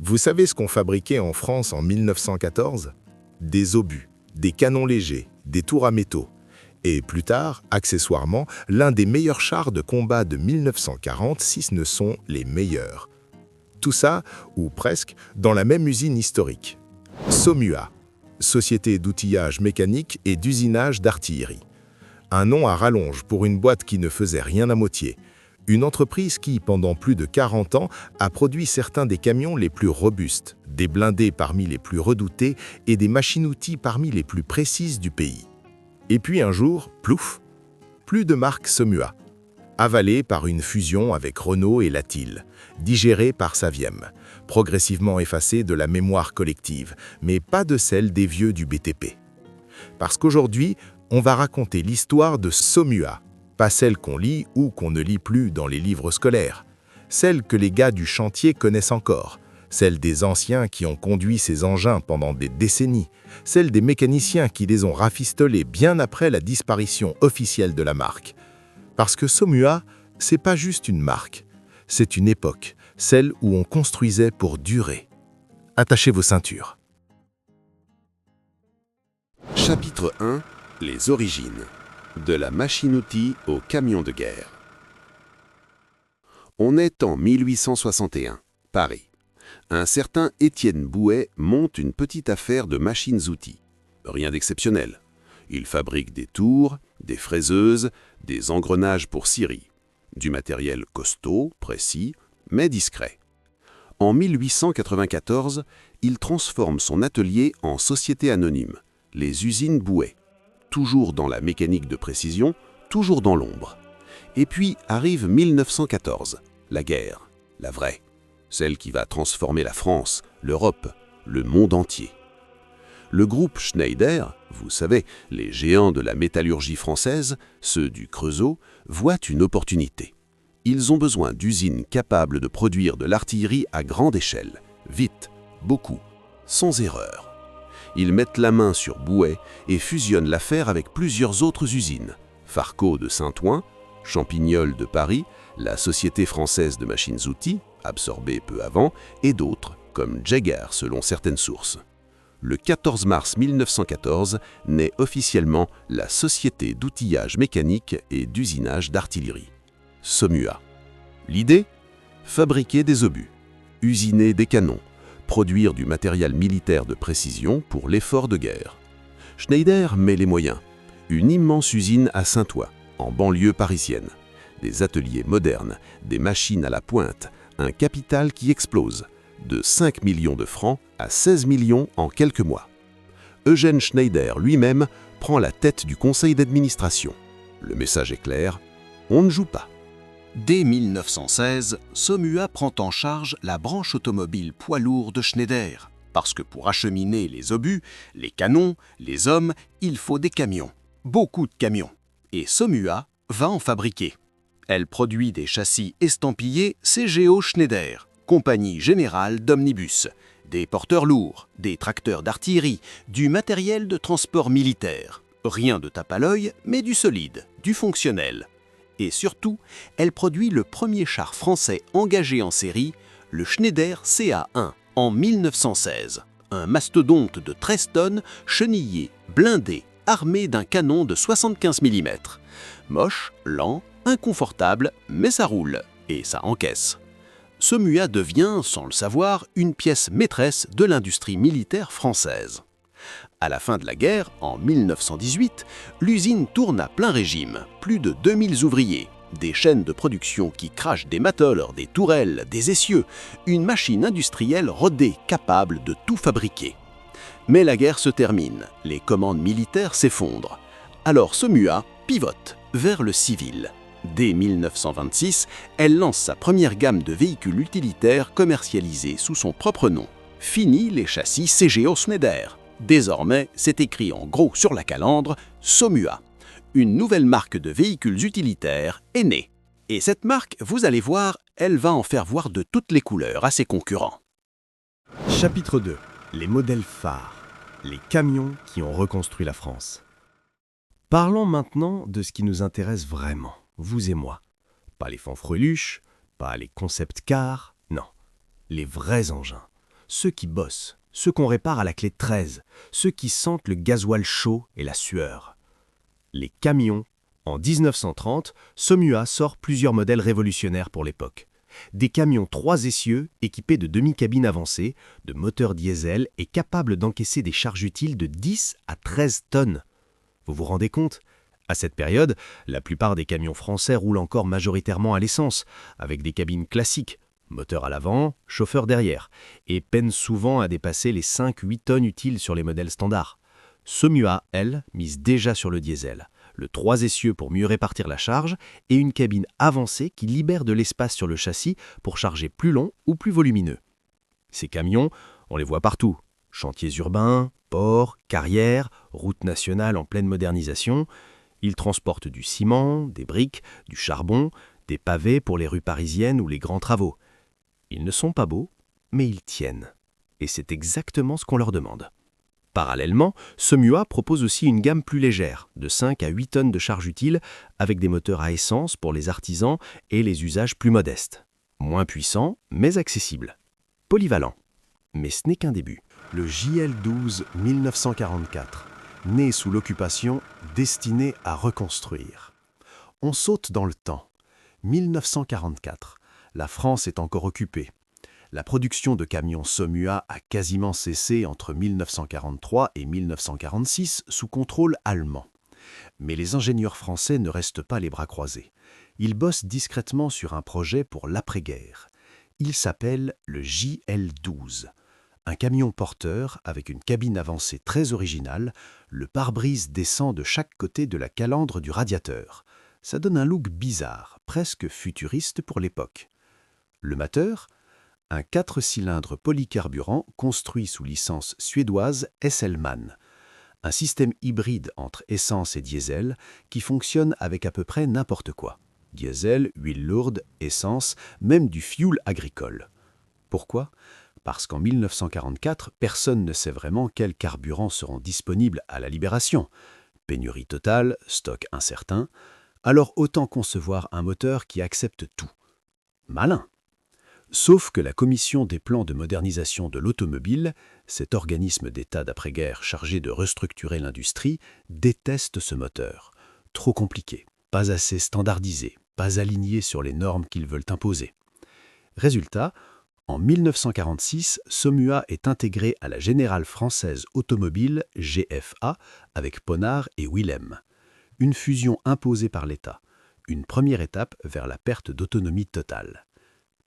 Vous savez ce qu'on fabriquait en France en 1914? Des obus, des canons légers, des tours à métaux. Et plus tard, accessoirement, l'un des meilleurs chars de combat de 1940, si ce ne sont les meilleurs. Tout ça, ou presque, dans la même usine historique. SOMUA, Société d'outillage mécanique et d'usinage d'artillerie. Un nom à rallonge pour une boîte qui ne faisait rien à moitié. Une entreprise qui, pendant plus de 40 ans, a produit certains des camions les plus robustes, des blindés parmi les plus redoutés et des machines-outils parmi les plus précises du pays. Et puis un jour, plouf, plus de marque SOMUA, avalée par une fusion avec Renault et Latil, digérée par Saviem, progressivement effacée de la mémoire collective, mais pas de celle des vieux du BTP. Parce qu'aujourd'hui, on va raconter l'histoire de SOMUA, pas celle qu'on lit ou qu'on ne lit plus dans les livres scolaires, celle que les gars du chantier connaissent encore, celle des anciens qui ont conduit ces engins pendant des décennies, celle des mécaniciens qui les ont rafistolés bien après la disparition officielle de la marque. Parce que SOMUA, c'est pas juste une marque, c'est une époque, celle où on construisait pour durer. Attachez vos ceintures. Chapitre 1. Les origines. De la machine-outil au camion de guerre. On est en 1861, Paris. Un certain Étienne Bouet monte une petite affaire de machines-outils. Rien d'exceptionnel. Il fabrique des tours, des fraiseuses, des engrenages pour scierie. Du matériel costaud, précis, mais discret. En 1894, il transforme son atelier en société anonyme, les usines Bouet. Toujours dans la mécanique de précision, toujours dans l'ombre. Et puis arrive 1914, la guerre, la vraie, celle qui va transformer la France, l'Europe, le monde entier. Le groupe Schneider, vous savez, les géants de la métallurgie française, ceux du Creusot, voient une opportunité. Ils ont besoin d'usines capables de produire de l'artillerie à grande échelle, vite, beaucoup, sans erreur. Ils mettent la main sur Bouet et fusionnent l'affaire avec plusieurs autres usines. Farco de Saint-Ouen, Champignol de Paris, la Société française de machines-outils, absorbée peu avant, et d'autres, comme Jaeger selon certaines sources. Le 14 mars 1914 naît officiellement la Société d'outillage mécanique et d'usinage d'artillerie, SOMUA. L'idée ? Fabriquer des obus, usiner des canons, produire du matériel militaire de précision pour l'effort de guerre. Schneider met les moyens. Une immense usine à Saint-Ouen, en banlieue parisienne. Des ateliers modernes, des machines à la pointe, un capital qui explose, de 5 millions de francs à 16 millions en quelques mois. Eugène Schneider lui-même prend la tête du conseil d'administration. Le message est clair, on ne joue pas. Dès 1916, SOMUA prend en charge la branche automobile poids lourd de Schneider, parce que pour acheminer les obus, les canons, les hommes, il faut des camions. Beaucoup de camions. Et SOMUA va en fabriquer. Elle produit des châssis estampillés CGO Schneider, compagnie générale d'omnibus, des porteurs lourds, des tracteurs d'artillerie, du matériel de transport militaire. Rien de tape à l'œil, mais du solide, du fonctionnel. Et surtout, elle produit le premier char français engagé en série, le Schneider CA1, en 1916. Un mastodonte de 13 tonnes, chenillé, blindé, armé d'un canon de 75 mm. Moche, lent, inconfortable, mais ça roule, et ça encaisse. SOMUA devient, sans le savoir, une pièce maîtresse de l'industrie militaire française. À la fin de la guerre, en 1918, l'usine tourne à plein régime, plus de 2000 ouvriers, des chaînes de production qui crachent des moteurs, des tourelles, des essieux, une machine industrielle rodée capable de tout fabriquer. Mais la guerre se termine, les commandes militaires s'effondrent. Alors SOMUA pivote vers le civil. Dès 1926, elle lance sa première gamme de véhicules utilitaires commercialisés sous son propre nom. Fini les châssis CGO Schneider. Désormais, c'est écrit en gros sur la calandre « SOMUA ». Une nouvelle marque de véhicules utilitaires est née. Et cette marque, vous allez voir, elle va en faire voir de toutes les couleurs à ses concurrents. Chapitre 2. Les modèles phares. Les camions qui ont reconstruit la France. Parlons maintenant de ce qui nous intéresse vraiment, vous et moi. Pas les fanfreluches, pas les concept cars, non. Les vrais engins. ceux qui bossent, ceux qu'on répare à la clé de 13, ceux qui sentent le gasoil chaud et la sueur. Les camions. En 1930, Somua sort plusieurs modèles révolutionnaires pour l'époque. Des camions 3 essieux équipés de demi-cabines avancées, de moteurs diesel et capables d'encaisser des charges utiles de 10 à 13 tonnes. Vous vous rendez compte ? À cette période, la plupart des camions français roulent encore majoritairement à l'essence, avec des cabines classiques, moteur à l'avant, chauffeur derrière, et peinent souvent à dépasser les 5-8 tonnes utiles sur les modèles standards. Somua, elle, mise déjà sur le diesel, le 3 essieux pour mieux répartir la charge et une cabine avancée qui libère de l'espace sur le châssis pour charger plus long ou plus volumineux. Ces camions, on les voit partout. Chantiers urbains, ports, carrières, routes nationales en pleine modernisation. Ils transportent du ciment, des briques, du charbon, des pavés pour les rues parisiennes ou les grands travaux. Ils ne sont pas beaux, mais ils tiennent. Et c'est exactement ce qu'on leur demande. Parallèlement, Somua propose aussi une gamme plus légère, de 5 à 8 tonnes de charge utile, avec des moteurs à essence pour les artisans et les usages plus modestes. Moins puissants, mais accessibles. Polyvalents. Mais ce n'est qu'un début. Le JL12 1944, né sous l'occupation, destiné à reconstruire. On saute dans le temps. 1944, la France est encore occupée. La production de camions Somua a quasiment cessé entre 1943 et 1946 sous contrôle allemand. Mais les ingénieurs français ne restent pas les bras croisés. Ils bossent discrètement sur un projet pour l'après-guerre. Il s'appelle le JL12. Un camion porteur avec une cabine avancée très originale, le pare-brise descend de chaque côté de la calandre du radiateur. Ça donne un look bizarre, presque futuriste pour l'époque. Le moteur ? Un 4 cylindres polycarburant construit sous licence suédoise Hesselmann. Un système hybride entre essence et diesel qui fonctionne avec à peu près n'importe quoi. Diesel, huile lourde, essence, même du fioul agricole. Pourquoi ? Parce qu'en 1944, personne ne sait vraiment quels carburants seront disponibles à la Libération. Pénurie totale, stock incertain. Alors autant concevoir un moteur qui accepte tout. Malin. Sauf que la Commission des plans de modernisation de l'automobile, cet organisme d'État d'après-guerre chargé de restructurer l'industrie, déteste ce moteur. Trop compliqué, pas assez standardisé, pas aligné sur les normes qu'ils veulent imposer. Résultat, en 1946, Somua est intégré à la Générale Française Automobile, GFA, avec Ponard et Willem. Une fusion imposée par l'État, une première étape vers la perte d'autonomie totale.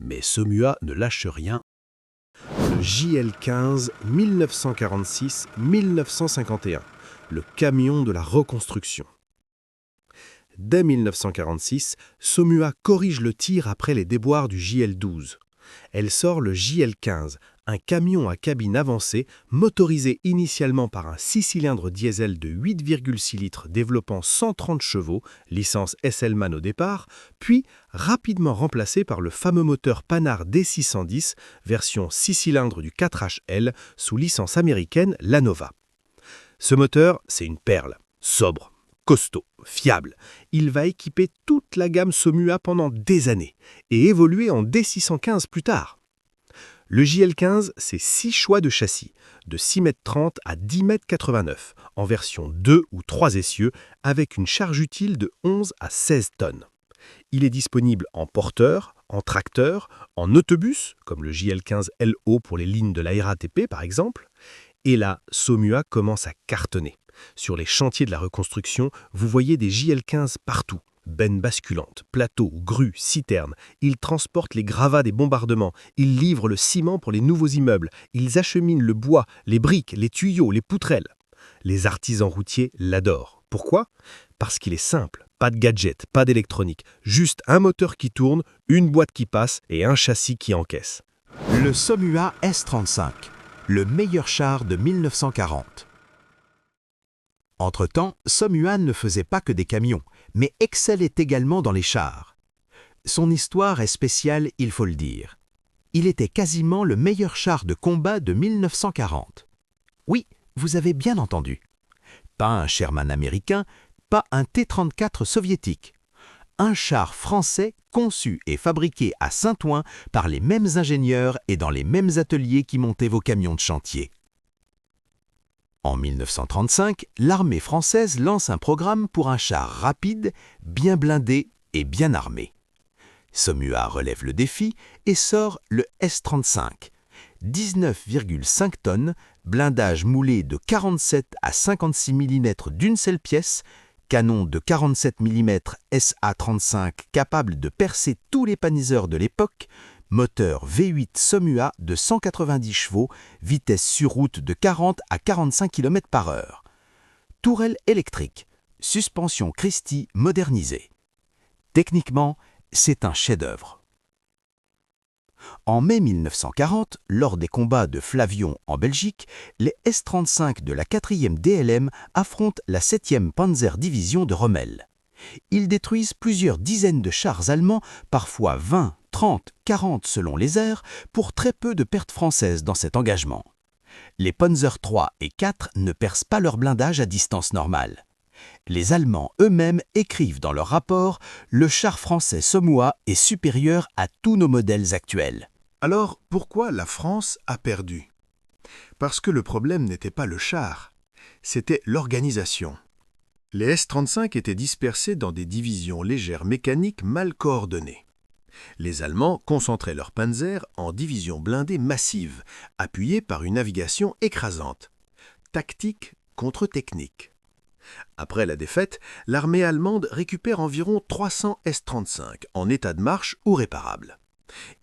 Mais Somua ne lâche rien. Le JL15 1946-1951, le camion de la reconstruction. Dès 1946, Somua corrige le tir après les déboires du JL12. Elle sort le JL15, un camion à cabine avancée motorisé initialement par un 6 cylindres diesel de 8,6 litres développant 130 chevaux, licence Hesselmann au départ, puis rapidement remplacé par le fameux moteur Panhard D610, version 6 cylindres du 4HL sous licence américaine Lanova. Ce moteur, c'est une perle, sobre, costaud, fiable. Il va équiper toute la gamme Somua pendant des années et évoluer en D615 plus tard. Le JL15, c'est 6 choix de châssis, de 6,30 m à 10,89 m, en version 2 ou 3 essieux, avec une charge utile de 11 à 16 tonnes. Il est disponible en porteur, en tracteur, en autobus, comme le JL15 LO pour les lignes de la RATP par exemple. Et là, Somua commence à cartonner. Sur les chantiers de la reconstruction, vous voyez des JL15 partout. Bennes basculantes, plateaux, grues, citernes. Ils transportent les gravats des bombardements. Ils livrent le ciment pour les nouveaux immeubles. Ils acheminent le bois, les briques, les tuyaux, les poutrelles. Les artisans routiers l'adorent. Pourquoi ? Parce qu'il est simple. Pas de gadget, pas d'électronique. Juste un moteur qui tourne, une boîte qui passe et un châssis qui encaisse. Le Somua S35, le meilleur char de 1940. Entre-temps, Somua ne faisait pas que des camions, mais excellait également dans les chars. Son histoire est spéciale, il faut le dire. Il était quasiment le meilleur char de combat de 1940. Oui, vous avez bien entendu. Pas un Sherman américain, pas un T-34 soviétique. un char français conçu et fabriqué à Saint-Ouen par les mêmes ingénieurs et dans les mêmes ateliers qui montaient vos camions de chantier. En 1935, l'armée française lance un programme pour un char rapide, bien blindé et bien armé. Somua relève le défi et sort le S-35, 19,5 tonnes, blindage moulé de 47 à 56 mm d'une seule pièce, canon de 47 mm SA-35 capable de percer tous les paniseurs de l'époque, moteur V8 Somua de 190 chevaux, vitesse sur route de 40 à 45 km/h. Tourelle électrique, suspension Christie modernisée. Techniquement, c'est un chef-d'œuvre. En mai 1940, lors des combats de Flavion en Belgique, les S-35 de la 4e DLM affrontent la 7e Panzer Division de Rommel. Ils détruisent plusieurs dizaines de chars allemands, parfois 20, 30, 40 selon les airs, pour très peu de pertes françaises dans cet engagement. Les Panzer III et IV ne percent pas leur blindage à distance normale. Les Allemands eux-mêmes écrivent dans leur rapport « Le char français Somua est supérieur à tous nos modèles actuels ». Alors, pourquoi la France a perdu? Parce que le problème n'était pas le char, c'était l'organisation. Les S-35 étaient dispersés dans des divisions légères mécaniques mal coordonnées. Les Allemands concentraient leurs panzers en divisions blindées massives, appuyées par une navigation écrasante. Tactique contre technique. Après la défaite, l'armée allemande récupère environ 300 S-35 en état de marche ou réparables.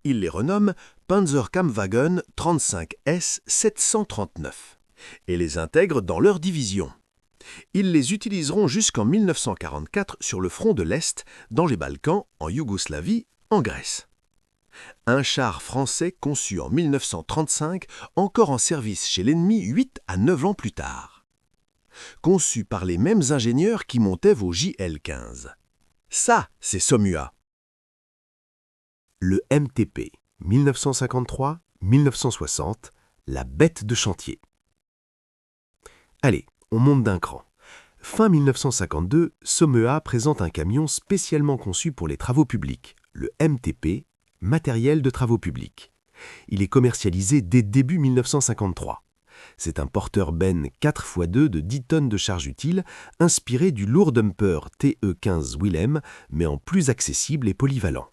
Ils les renomment Panzerkampfwagen 35S 739 et les intègrent dans leur division. Ils les utiliseront jusqu'en 1944 sur le front de l'Est, dans les Balkans, en Yougoslavie, en Grèce. Un char français conçu en 1935, encore en service chez l'ennemi 8 à 9 ans plus tard. Conçu par les mêmes ingénieurs qui montaient vos JL-15. Ça, c'est Somua. Le MTP, 1953-1960, la bête de chantier. Allez, on monte d'un cran. Fin 1952, Somua présente un camion spécialement conçu pour les travaux publics, le MTP, matériel de travaux publics. Il est commercialisé dès début 1953. C'est un porteur-benne 4x2 de 10 tonnes de charge utile, inspiré du lourd dumper TE15 Willem, mais en plus accessible et polyvalent.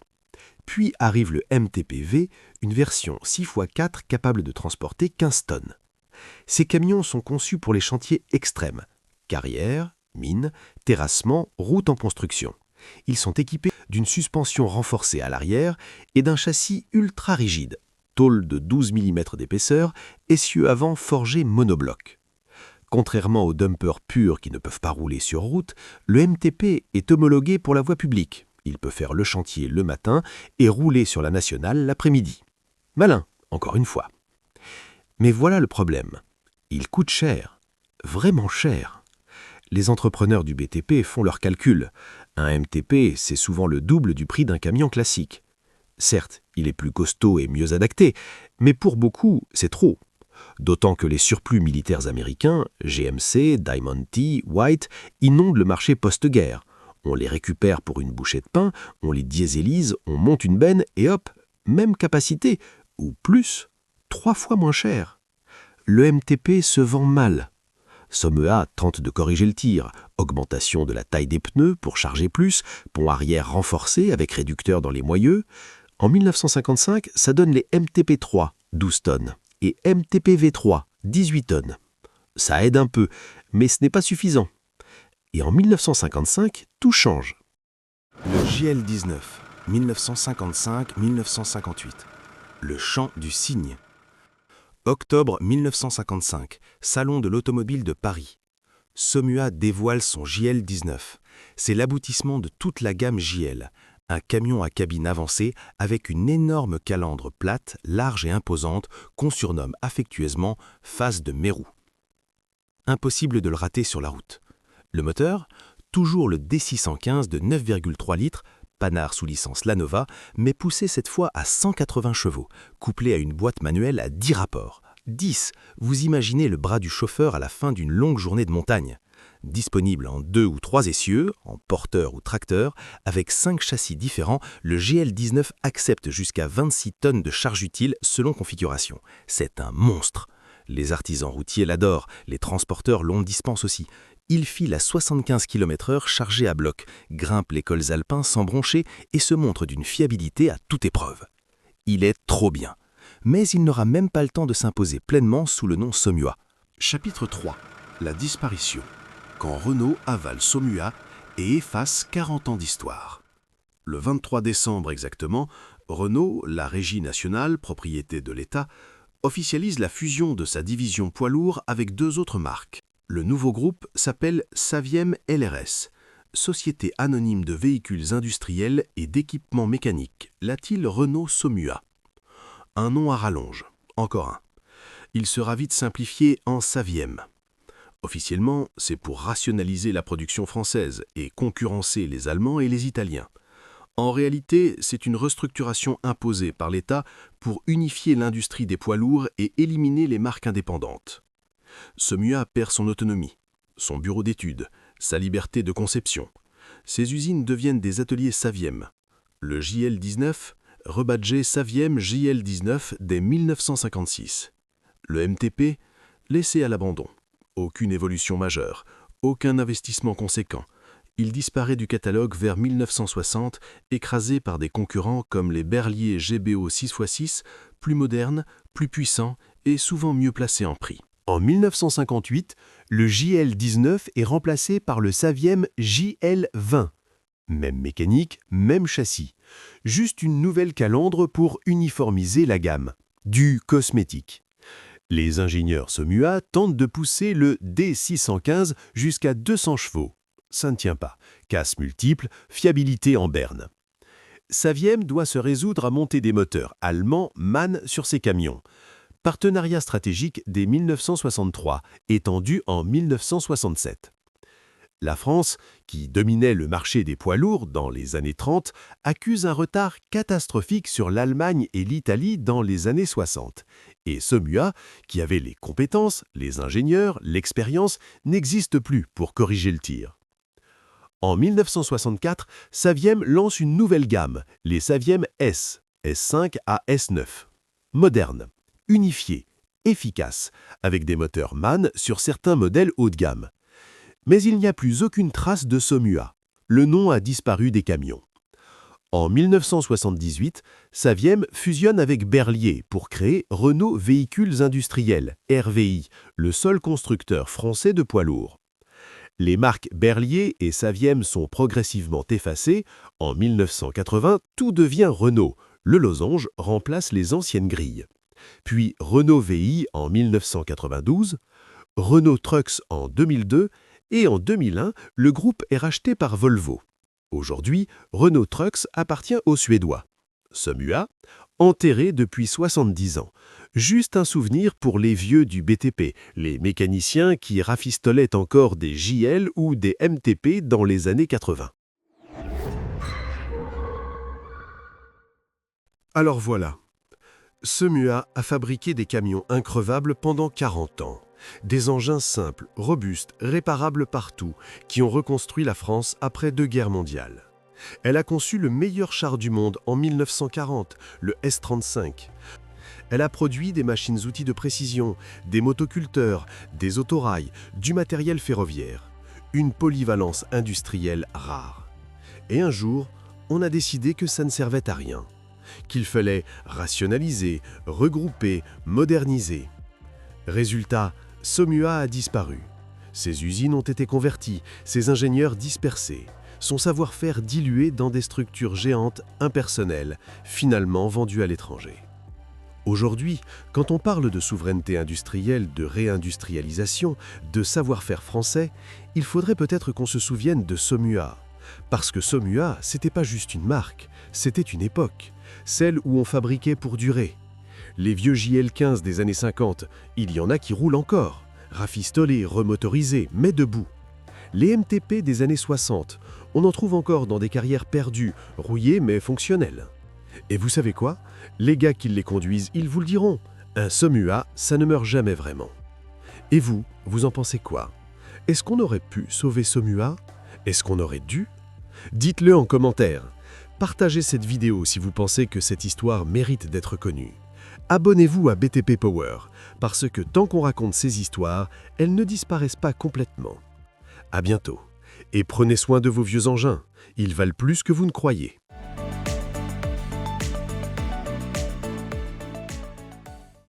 Puis arrive le MTP-V, une version 6x4 capable de transporter 15 tonnes. Ces camions sont conçus pour les chantiers extrêmes, carrières, mines, terrassements, routes en construction. Ils sont équipés d'une suspension renforcée à l'arrière et d'un châssis ultra rigide, tôle de 12 mm d'épaisseur, essieux avant forgés monobloc. Contrairement aux dumpers purs qui ne peuvent pas rouler sur route, le MTP est homologué pour la voie publique. Il peut faire le chantier le matin et rouler sur la nationale l'après-midi. Malin, encore une fois. Mais voilà le problème. Il coûte cher, vraiment cher. Les entrepreneurs du BTP font leurs calculs. Un MTP, c'est souvent le double du prix d'un camion classique. Certes, il est plus costaud et mieux adapté, mais pour beaucoup, c'est trop. D'autant que les surplus militaires américains, GMC, Diamond T, White, inondent le marché post-guerre. On les récupère pour une bouchée de pain, on les dieselise, on monte une benne et hop, même capacité, ou plus, 3 fois moins cher. Le MTP se vend mal. Somua tente de corriger le tir, augmentation de la taille des pneus pour charger plus, pont arrière renforcé avec réducteur dans les moyeux. En 1955, ça donne les MTP3, 12 tonnes, et MTP-V3, 18 tonnes. Ça aide un peu, mais ce n'est pas suffisant. Et en 1955, tout change. Le JL-19, 1955-1958. Le chant du cygne. Octobre 1955, Salon de l'automobile de Paris. Somua dévoile son JL-19. C'est l'aboutissement de toute la gamme JL. Un camion à cabine avancée avec une énorme calandre plate, large et imposante qu'on surnomme affectueusement « face de Mérou ». Impossible de le rater sur la route. Le moteur, toujours le D615 de 9,3 litres, Panhard sous licence Lanova, mais poussé cette fois à 180 chevaux, couplé à une boîte manuelle à 10 rapports. 10, vous imaginez le bras du chauffeur à la fin d'une longue journée de montagne. Disponible en 2 ou 3 essieux, en porteur ou tracteur, avec 5 châssis différents, le GL19 accepte jusqu'à 26 tonnes de charge utile selon configuration. C'est un monstre. Les artisans routiers l'adorent, les transporteurs l'ont dispense aussi. Il file à 75 km/h chargé à bloc, grimpe les cols alpins sans broncher et se montre d'une fiabilité à toute épreuve. Il est trop bien. Mais il n'aura même pas le temps de s'imposer pleinement sous le nom Somua. Chapitre 3. La disparition. Quand Renault avale Somua et efface 40 ans d'histoire. Le 23 décembre exactement, Renault, la régie nationale, propriété de l'État, officialise la fusion de sa division poids lourd avec 2 autres marques. Le nouveau groupe s'appelle Saviem LRS, Société anonyme de véhicules industriels et d'équipements mécaniques, la-t-il Renault Somua. Un nom à rallonge, encore un. Il sera vite simplifié en Saviem. Officiellement, c'est pour rationaliser la production française et concurrencer les Allemands et les Italiens. En réalité, c'est une restructuration imposée par l'État pour unifier l'industrie des poids lourds et éliminer les marques indépendantes. Somua perd son autonomie, son bureau d'études, sa liberté de conception. Ses usines deviennent des ateliers Saviem. Le JL19, rebadgé Saviem JL19 dès 1956. Le MTP, laissé à l'abandon. Aucune évolution majeure, aucun investissement conséquent. Il disparaît du catalogue vers 1960, écrasé par des concurrents comme les Berlier GBO 6x6, plus modernes, plus puissants et souvent mieux placés en prix. En 1958, le JL19 est remplacé par le Saviem JL20. Même mécanique, même châssis. Juste une nouvelle calandre pour uniformiser la gamme. Du cosmétique. Les ingénieurs Somua tentent de pousser le D615 jusqu'à 200 chevaux. Ça ne tient pas. Casse multiple, fiabilité en berne. Saviem doit se résoudre à monter des moteurs allemands MAN sur ses camions. Partenariat stratégique dès 1963, étendu en 1967. La France, qui dominait le marché des poids lourds dans les années 30, accuse un retard catastrophique sur l'Allemagne et l'Italie dans les années 60. Et Somua, qui avait les compétences, les ingénieurs, l'expérience, n'existe plus pour corriger le tir. En 1964, Saviem lance une nouvelle gamme, les Saviem S, S5 à S9. Moderne, unifié, efficace, avec des moteurs MAN sur certains modèles haut de gamme. Mais il n'y a plus aucune trace de Somua. Le nom a disparu des camions. En 1978, Saviem fusionne avec Berlier pour créer Renault Véhicules Industriels, RVI, le seul constructeur français de poids lourds. Les marques Berlier et Saviem sont progressivement effacées. En 1980, tout devient Renault. Le losange remplace les anciennes grilles. Puis Renault VI en 1992, Renault Trucks en 2002 et en 2001, le groupe est racheté par Volvo. Aujourd'hui, Renault Trucks appartient aux Suédois. Somua, enterré depuis 70 ans. Juste un souvenir pour les vieux du BTP, les mécaniciens qui rafistolaient encore des JL ou des MTP dans les années 80. Alors voilà. Somua a fabriqué des camions increvables pendant 40 ans. Des engins simples, robustes, réparables partout, qui ont reconstruit la France après 2 guerres mondiales. Elle a conçu le meilleur char du monde en 1940, le S-35. Elle a produit des machines-outils de précision, des motoculteurs, des autorails, du matériel ferroviaire. Une polyvalence industrielle rare. Et un jour, on a décidé que ça ne servait à rien. Qu'il fallait rationaliser, regrouper, moderniser. Résultat, Somua a disparu. Ses usines ont été converties, ses ingénieurs dispersés, son savoir-faire dilué dans des structures géantes, impersonnelles, finalement vendues à l'étranger. Aujourd'hui, quand on parle de souveraineté industrielle, de réindustrialisation, de savoir-faire français, il faudrait peut-être qu'on se souvienne de Somua. Parce que Somua, c'était pas juste une marque, c'était une époque, celle où on fabriquait pour durer. Les vieux JL15 des années 50, il y en a qui roulent encore, rafistolés, remotorisés, mais debout. Les MTP des années 60, on en trouve encore dans des carrières perdues, rouillées mais fonctionnelles. Et vous savez quoi? Les gars qui les conduisent, ils vous le diront. Un Somua, ça ne meurt jamais vraiment. Et vous en pensez quoi? Est-ce qu'on aurait pu sauver Saumua? Est-ce qu'on aurait dû? Dites-le en commentaire. Partagez cette vidéo si vous pensez que cette histoire mérite d'être connue. Abonnez-vous à BTP Power, parce que tant qu'on raconte ces histoires, elles ne disparaissent pas complètement. À bientôt. Et prenez soin de vos vieux engins, ils valent plus que vous ne croyez.